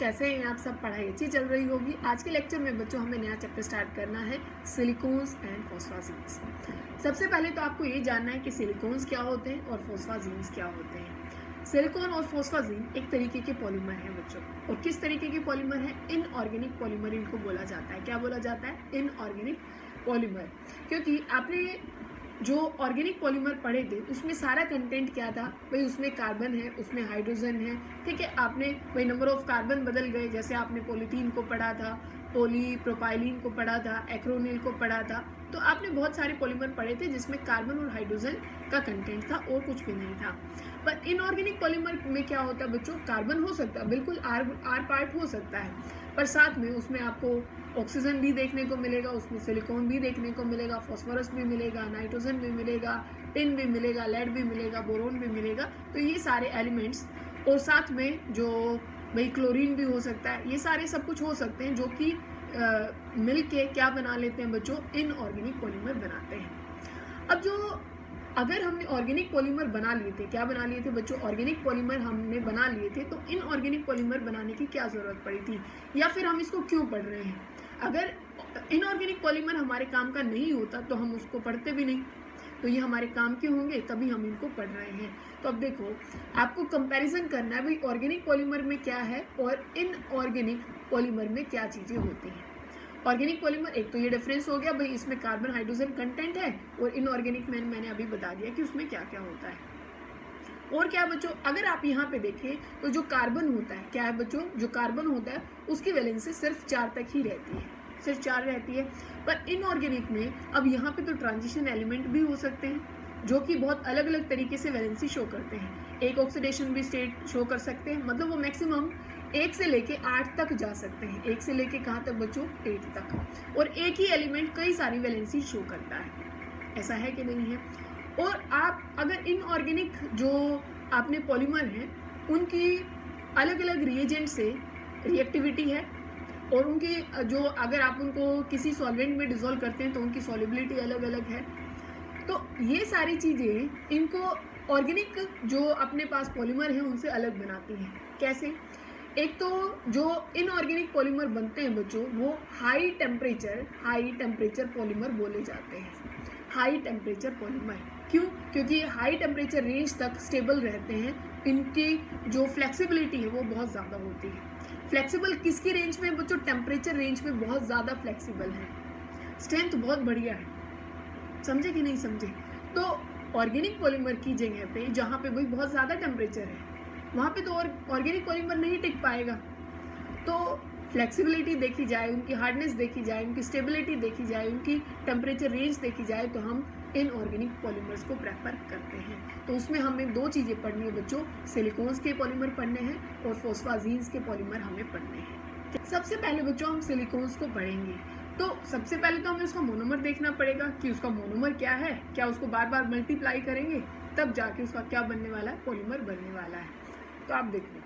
कैसे हैं आप सब? पढ़ाई अच्छी चल रही होगी। आज के लेक्चर में बच्चों हमें नया चैप्टर स्टार्ट करना है, सिलिकॉन्स एंड फॉस्फाजीन्स। सबसे पहले तो आपको ये जानना है कि सिलिकॉन्स क्या होते हैं और फॉस्फाजीन्स क्या होते हैं। सिलिकॉन और फॉस्फाजीन एक तरीके के पॉलीमर हैं बच्चों, और किस तरीके के पॉलीमर हैं? इनऑर्गेनिक पॉलीमर इनको बोला जाता है। क्या बोला जाता है? Inorganic polymer. क्योंकि आपने जो ऑर्गेनिक पॉलीमर पढ़े थे उसमें सारा कंटेंट क्या था भाई? उसमें कार्बन है, उसमें हाइड्रोजन है, ठीक है। आपने भाई नंबर ऑफ कार्बन बदल गए, जैसे आपने पॉलीथीन को पढ़ा था, पॉलीप्रोपाइलिन को पढ़ा था, एक्रोनिल को पढ़ा था। तो आपने बहुत सारे पॉलीमर पढ़े थे जिसमें कार्बन और हाइड्रोजन का कंटेंट था और कुछ भी नहीं था। पर इनऑर्गेनिक पॉलीमर में क्या होता है बच्चों? कार्बन हो सकता है, बिल्कुल आर पार्ट हो सकता है, पर साथ में उसमें आपको ऑक्सीजन भी देखने को मिलेगा, उसमें सिलिकॉन भी देखने को मिलेगा, फास्फोरस भी मिलेगा, नाइट्रोजन भी मिलेगा, टिन भी मिलेगा, लेड भी मिलेगा, बोरोन भी मिलेगा। तो ये सारे एलिमेंट्स, और साथ में जो भाई क्लोरीन भी हो सकता है, ये सारे सब कुछ हो सकते हैं जो कि मिल के क्या बना लेते हैं बच्चों? इनऑर्गेनिक पॉलीमर बनाते हैं। अब जो अगर हमने ऑर्गेनिक पॉलीमर बना लिए थे, क्या बना लिए थे बच्चों? ऑर्गेनिक पॉलीमर हमने बना लिए थे, तो इनऑर्गेनिक पॉलीमर बनाने की क्या ज़रूरत पड़ी थी, या फिर हम इसको क्यों पढ़ रहे हैं? अगर इनऑर्गेनिक पॉलीमर हमारे काम का नहीं होता तो हम उसको पढ़ते भी नहीं, तो ये हमारे काम के होंगे, तभी हम इनको पढ़ रहे हैं। तो अब देखो, आपको कंपैरिजन करना है भाई, ऑर्गेनिक पॉलीमर में क्या है और इनऑर्गेनिक पॉलीमर में क्या चीज़ें होती हैं। ऑर्गेनिक पॉलीमर, एक तो ये डिफरेंस हो गया भाई, इसमें कार्बन हाइड्रोजन कंटेंट है, और इनऑर्गेनिक में मैंने अभी बता दिया कि उसमें क्या क्या होता है। और क्या बच्चों, अगर आप यहाँ पे देखें तो जो कार्बन होता है, क्या है बच्चों? जो कार्बन होता है उसकी वैलेंसी सिर्फ 4 तक ही रहती है, सिर्फ 4 रहती है। पर इनऑर्गेनिक में अब यहाँ पे तो ट्रांजिशन एलिमेंट भी हो सकते हैं जो कि बहुत अलग अलग तरीके से वैलेंसी शो करते हैं। एक ऑक्सीडेशन भी स्टेट शो कर सकते हैं, मतलब वो मैक्सिमम 1 से लेके 8 तक जा सकते हैं। 1 से लेके कहाँ तक बच्चों? 8 तक। और एक ही एलिमेंट कई सारी वैलेंसी शो करता है, ऐसा है कि नहीं है? और आप अगर इनऑर्गेनिक जो आपने पॉलीमर हैं उनकी अलग अलग रिएजेंट से रिएक्टिविटी है, और उनकी जो अगर आप उनको किसी सॉल्वेंट में डिसॉल्व करते हैं तो उनकी सॉल्युबिलिटी अलग अलग है। तो ये सारी चीज़ें इनको ऑर्गेनिक जो अपने पास पॉलीमर हैं उनसे अलग बनाती हैं। कैसे? एक तो जो इनऑर्गेनिक पॉलीमर बनते हैं बच्चों, वो हाई टेम्परेचर पॉलीमर बोले जाते हैं। हाई टेम्परेचर पॉलीमर क्यों? क्योंकि हाई टेम्परेचर रेंज तक स्टेबल रहते हैं, इनकी जो फ्लेक्सिबिलिटी है वो बहुत ज़्यादा होती है। फ्लेक्सिबल किसकी रेंज में बच्चों? टेम्परेचर रेंज में बहुत ज़्यादा फ्लेक्सिबल है, स्ट्रेंथ बहुत बढ़िया है। समझे कि नहीं समझे? तो ऑर्गेनिक पॉलीमर की जगह पे जहाँ पे भाई बहुत ज़्यादा टेम्परेचर है, वहाँ पे तो ऑर्गेनिक पॉलीमर नहीं टिक पाएगा। तो फ्लेक्सिबिलिटी देखी जाए, उनकी हार्डनेस देखी जाए, उनकी स्टेबिलिटी देखी जाए, उनकी टेम्परेचर रेंज देखी जाए, तो हम इनऑर्गेनिक पॉलीमर्स को प्रेफर करते हैं। तो उसमें हमें 2 चीज़ें पढ़नी है बच्चों, सिलिकॉन्स के पॉलीमर पढ़ने हैं और फॉस्फाजीन्स के पॉलीमर हमें पढ़ने हैं। सबसे पहले बच्चों हम सिलिकॉन्स को पढ़ेंगे, तो सबसे पहले तो हमें उसका मोनोमर देखना पड़ेगा कि उसका मोनोमर क्या है। क्या उसको बार बार मल्टीप्लाई करेंगे तब जाके उसका क्या बनने वाला है? पॉलीमर बनने वाला है। तो आप देखो,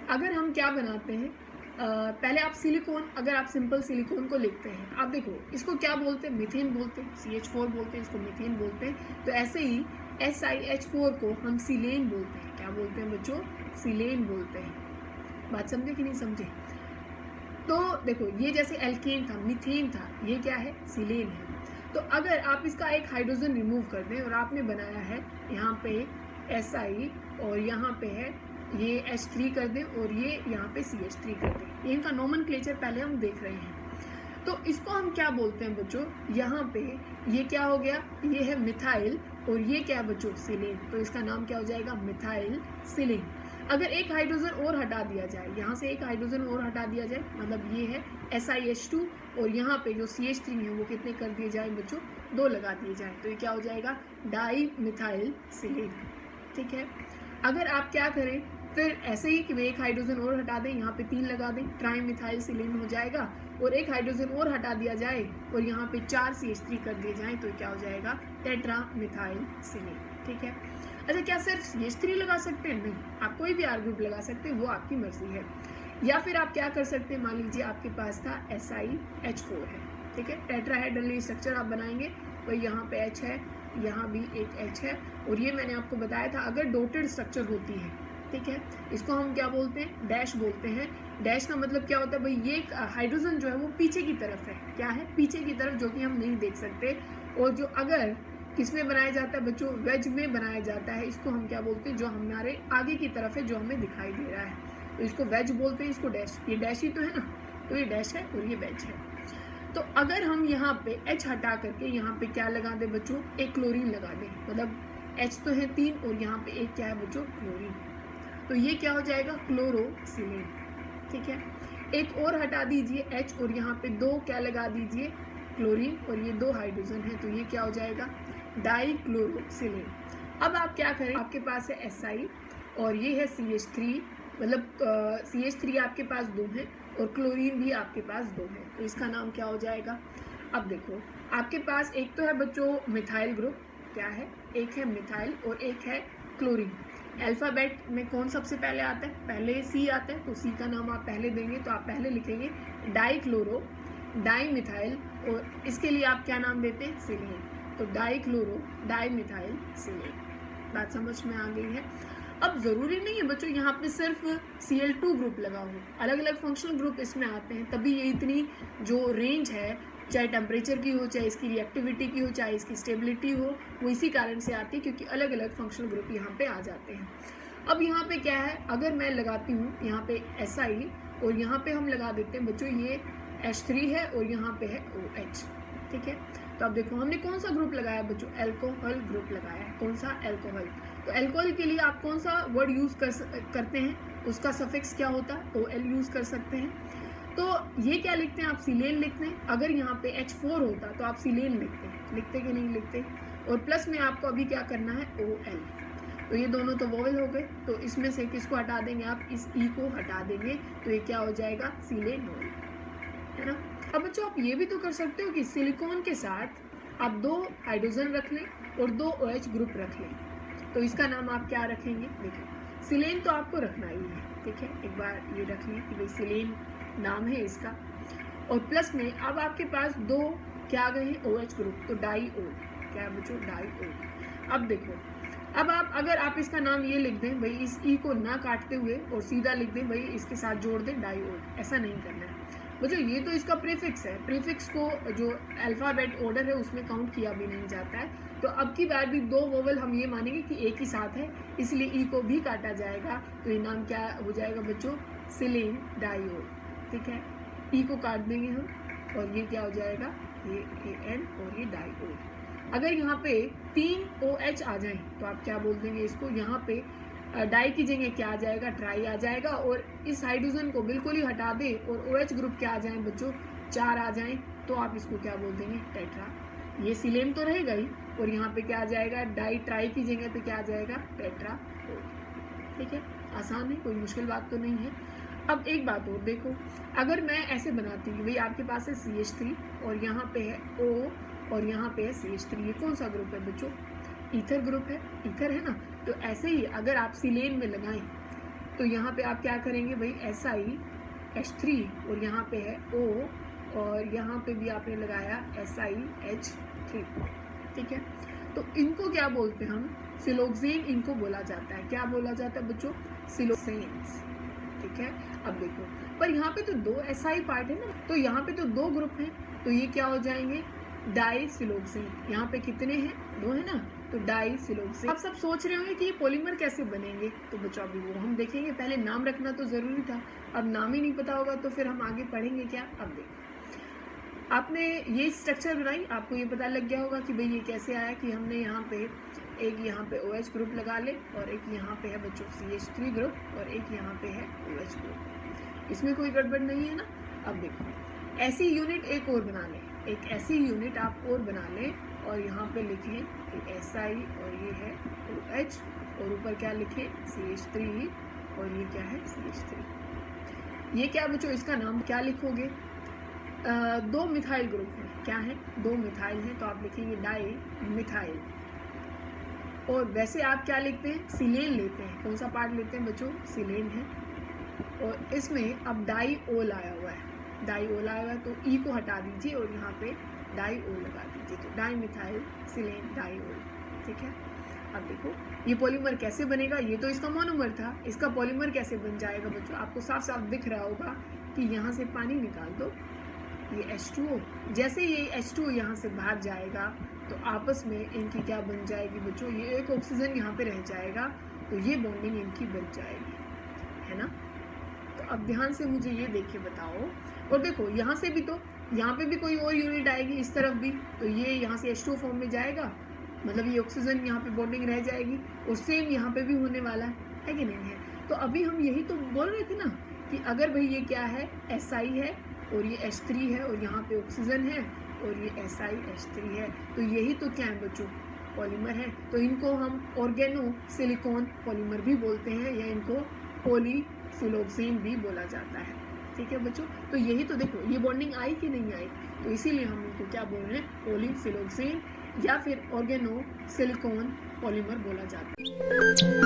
अगर हम क्या बनाते हैं, पहले आप सिलिकॉन, अगर आप सिंपल सिलिकॉन को लिखते हैं, आप देखो इसको क्या बोलते हैं? मीथेन बोलते हैं, CH4 बोलते हैं, इसको मीथेन बोलते हैं। तो ऐसे ही SiH4 को हम सिलेन बोलते हैं। क्या बोलते हैं बच्चों? सिलेन बोलते हैं। बात समझे कि नहीं समझे? तो देखो, ये जैसे एल्केन था, मीथेन था, ये क्या है? सिलेन है। तो अगर आप इसका एक हाइड्रोजन रिमूव कर दें और आपने बनाया है यहाँ पे Si, और यहाँ पे है ये H3 कर दें, और ये यहाँ पे CH3 कर दें, इनका नोमेनक्लेचर पहले हम देख रहे हैं। तो इसको हम क्या बोलते हैं बच्चों? यहाँ पे ये क्या हो गया? ये है मिथाइल, और ये क्या है बच्चों? सिलेन। तो इसका नाम क्या हो जाएगा? मिथाइल सिलेन। अगर एक हाइड्रोजन और हटा दिया जाए, यहाँ से एक हाइड्रोजन और हटा दिया जाए, मतलब ये है SiH2, और यहाँ पे जो CH3 है वो कितने कर दिए जाए बच्चों? 2 लगा दिए जाए, तो ये क्या हो जाएगा? डाई मिथाइल सिलेन। ठीक है। अगर आप क्या करें फिर ऐसे ही कि एक हाइड्रोजन और हटा दें, यहाँ पे 3 लगा दें, ट्राई मिथाइल सिलेन हो जाएगा, और एक हाइड्रोजन और हटा दिया जाए और यहाँ पे 4 CH3 कर दिए जाए, तो क्या हो जाएगा? टेट्रा मिथाइल सिलेन। ठीक है। अच्छा, क्या सिर्फ CH3 लगा सकते हैं? नहीं, आप कोई भी R ग्रुप लगा सकते हैं, वो आपकी मर्जी है। या फिर आप क्या कर सकते हैं, मान लीजिए आपके पास था SiH4 है, ठीक है, टेट्राहेड्रल स्ट्रक्चर आप बनाएंगे, वही यहाँ पे H है, यहाँ भी एक H है, और ये मैंने आपको बताया था अगर डॉटेड स्ट्रक्चर होती है ठीक है। इसको हम क्या बोलते हैं, डैश बोलते हैं। डैश का मतलब क्या होता है भाई, ये हाइड्रोजन जो है वो पीछे की तरफ है, क्या है, पीछे की तरफ, जो कि हम नहीं देख सकते। और जो अगर किस में बनाया जाता है बच्चों, वेज में बनाया जाता है, इसको हम क्या बोलते हैं, जो हमारे आगे की तरफ है, जो हमें दिखाई दे रहा है, तो इसको वेज बोलते हैं, इसको डैश। ये डैश ही तो है ना, तो ये डैश है और ये वेज है। तो अगर हम यहाँ पे H हटा करके यहाँ पे क्या लगा दें बच्चों, एक क्लोरीन लगा दें, मतलब H तो है 3 और यहाँ पे एक क्या है बच्चों, क्लोरीन, तो ये क्या हो जाएगा, क्लोरोसिलेन। ठीक है। एक और हटा दीजिए H और यहाँ पे 2 क्या लगा दीजिए, क्लोरीन, और ये 2 हाइड्रोजन है, तो ये क्या हो जाएगा, डाइक्लोरोसिलेन। अब आप क्या करें, आपके पास है Si और ये है CH3, मतलब CH3 आपके पास 2 है और क्लोरीन भी आपके पास 2 है, तो इसका नाम क्या हो जाएगा। अब देखो आपके पास एक तो है बच्चों मिथाइल ग्रुप, क्या है, एक है मिथाइल और एक है क्लोरीन। अल्फ़ाबेट में कौन सबसे पहले आता है, पहले C आता है, तो C का नाम आप पहले देंगे, तो आप पहले लिखेंगे डाइक्लोरो, डाइमिथाइल, और इसके लिए आप क्या नाम देते हैं, सिलेन, तो डाइक्लोरो डाइमिथाइल सिलेन। बात समझ में आ गई है। अब ज़रूरी नहीं है बच्चों यहाँ पे सिर्फ Cl2 ग्रुप लगा हो, अलग अलग फंक्शनल ग्रुप इसमें आते हैं, तभी ये इतनी जो रेंज है, चाहे टेम्परेचर की हो, चाहे इसकी रिएक्टिविटी की हो, चाहे इसकी स्टेबिलिटी हो, वो इसी कारण से आती है क्योंकि अलग अलग फंक्शनल ग्रुप यहाँ पे आ जाते हैं। अब यहाँ पे क्या है, अगर मैं लगाती हूँ यहाँ पे Si और यहाँ पे हम लगा देते हैं बच्चों ये H3 है और यहाँ पे है OH, ठीक है। तो अब देखो हमने कौन सा ग्रुप लगाया बच्चों, एल्कोहल ग्रुप लगाया है, कौन सा, एल्कोहल। तो एल्कोहल के लिए आप कौन सा वर्ड यूज़ करते हैं, उसका सफिक्स क्या होता है, OL यूज़ कर सकते हैं। तो ये क्या लिखते हैं आप, सिलेन लिखते हैं। अगर यहाँ पे H4 होता तो आप सिलेन लिखते हैं, लिखते कि नहीं लिखते। और प्लस में आपको अभी क्या करना है, OL। तो ये दोनों तो वोवेल हो गए, तो इसमें से किसको हटा देंगे आप, इस E को हटा देंगे, तो ये क्या हो जाएगा, सिलेनोल, है ना। अब बच्चों आप ये भी तो कर सकते हो कि सिलिकॉन के साथ आप 2 हाइड्रोजन रख लें और 2 OH ग्रुप रख लें, तो इसका नाम आप क्या रखेंगे, देखिए सिलेन तो आपको रखना ही है, ठीक है। एक बार ये रख लें कि भाई सिलेन नाम है इसका, और प्लस में अब आपके पास 2 क्या आ गए हैं, OH ग्रुप, तो डाइओल, क्या है बच्चों, डाइओल। अब देखो, अब आप अगर आप इसका नाम ये लिख दें भाई, इस E को ना काटते हुए और सीधा लिख दें भाई, इसके साथ जोड़ दें डाइओल, ऐसा नहीं करना है बच्चों, ये तो इसका प्रीफिक्स है, प्रीफिक्स को जो अल्फ़ाबेट ऑर्डर है उसमें काउंट किया भी नहीं जाता है। तो अब की बार भी 2 वोवेल हम ये मानेंगे कि एक ही साथ है, इसलिए ई को भी काटा जाएगा, तो ये नाम क्या हो जाएगा बच्चों, सिलेन डाइओल, ठीक है। ई को काट देंगे हम और ये क्या हो जाएगा, ये AN और ये डाइओल। अगर यहाँ पे 3 OH आ जाएं तो आप क्या बोल देंगे इसको, यहाँ पे डाई की जगह क्या आ जाएगा, ट्राई आ जाएगा, और इस हाइड्रोजन को बिल्कुल ही हटा दें और OH ग्रुप क्या आ जाएं बच्चों, 4 आ जाएं, तो आप इसको क्या बोल देंगे, टेट्रा। ये सिलेन तो रहेगा ही, और यहाँ पे क्या आ जाएगा, डाई ट्राई की जगह पे क्या आ जाएगा, टेट्रा, ठीक है। आसान है, कोई मुश्किल बात तो नहीं है। अब एक बात और देखो, अगर मैं ऐसे बनाती हूँ भाई, आपके पास है CH3 और यहाँ पे है O और यहाँ पे है CH3, ये कौन सा ग्रुप है बच्चों, ईथर ग्रुप है, ईथर है ना। तो ऐसे ही अगर आप सिलेन में लगाएं तो यहाँ पे आप क्या करेंगे भाई, SiH3 और यहाँ पे है O और यहाँ पे भी आपने लगाया SiH3, ठीक है। तो इनको क्या बोलते हैं हम, सिलोक्सेन इनको बोला जाता है, क्या बोला जाता है बच्चों, सिलोक्सेन्स, ठीक है। अब देखो, पर यहाँ पे तो 2 SI पार्ट है ना, तो यहाँ पे तो 2 ग्रुप हैं, तो ये क्या हो जाएंगे, डाइसिलोक्सेन। यहाँ पे कितने हैं, 2 है ना, तो डाइसिलोक्सेन। आप सब सोच रहे होंगे कि ये पॉलीमर कैसे बनेंगे, तो बच्चों अभी वो हम देखेंगे, पहले नाम रखना तो ज़रूरी था, अब नाम ही नहीं पता होगा तो फिर हम आगे पढ़ेंगे क्या। अब देखो, आपने ये स्ट्रक्चर बनाई, आपको ये पता लग गया होगा कि भाई ये कैसे आया, कि हमने यहाँ पे एक यहाँ पे OH ग्रुप लगा ले और एक यहाँ पे है बच्चों CH3 ग्रुप और एक यहाँ पे है OH ग्रुप, इसमें कोई गड़बड़ नहीं है ना। अब देखो, ऐसी यूनिट एक और बना लें, एक ऐसी यूनिट आप और बना लें और यहाँ पे लिखें कि SI और ये है OH और ऊपर क्या लिखें, CH3 और ये क्या है, CH3। ये क्या बच्चों, इसका नाम क्या लिखोगे, 2 मिथाइल ग्रुप हैं, क्या है, 2 मिथाइल हैं, तो आप लिखेंगे डाई मिथाइल। और वैसे आप क्या लिखते हैं, सिलेन लेते हैं, कौन सा पार्ट लेते हैं बच्चों, सिलेन है, और इसमें अब डाइओल आया हुआ है, डाइओल आया हुआ है, तो ई को हटा दीजिए और यहाँ पे डाइओल लगा दीजिए, तो डाई मिथाइल सिलेन डाइओल, ठीक है। अब देखो ये पॉलीमर कैसे बनेगा, ये तो इसका मोनोमर था, इसका पॉलीमर कैसे बन जाएगा बच्चों, आपको साफ साफ दिख रहा होगा कि यहाँ से पानी निकाल दो, ये H2O, जैसे ये H2O यहाँ से बाहर जाएगा तो आपस में इनकी क्या बन जाएगी बच्चों, ये एक ऑक्सीजन यहाँ पे रह जाएगा, तो ये बॉन्डिंग इनकी बन जाएगी, है ना। तो अब ध्यान से मुझे ये देख के बताओ, और देखो यहाँ से भी तो यहाँ पे भी कोई और यूनिट आएगी इस तरफ भी, तो ये यहाँ से H2O फॉर्म में जाएगा, मतलब ये ऑक्सीजन यहाँ पे बॉन्डिंग रह जाएगी, और सेम यहाँ पे भी होने वाला है कि नहीं है। तो अभी हम यही तो बोल रहे थे ना कि अगर भाई ये क्या है, Si है और ये H3 है और यहाँ पे ऑक्सीजन है और ये SiH3 है, तो यही तो क्या है बच्चों, पॉलीमर है। तो इनको हम ऑर्गेनो सिलिकॉन पॉलीमर भी बोलते हैं, या इनको पॉलीसिलोक्सेन भी बोला जाता है, ठीक है बच्चों। तो यही तो देखो ये बॉन्डिंग आई कि नहीं आई, तो इसीलिए हम इनको क्या बोल रहे हैं, पॉलीसिलोक्सेन या फिर ऑर्गेनो सिलिकॉन पॉलीमर बोला जाता है।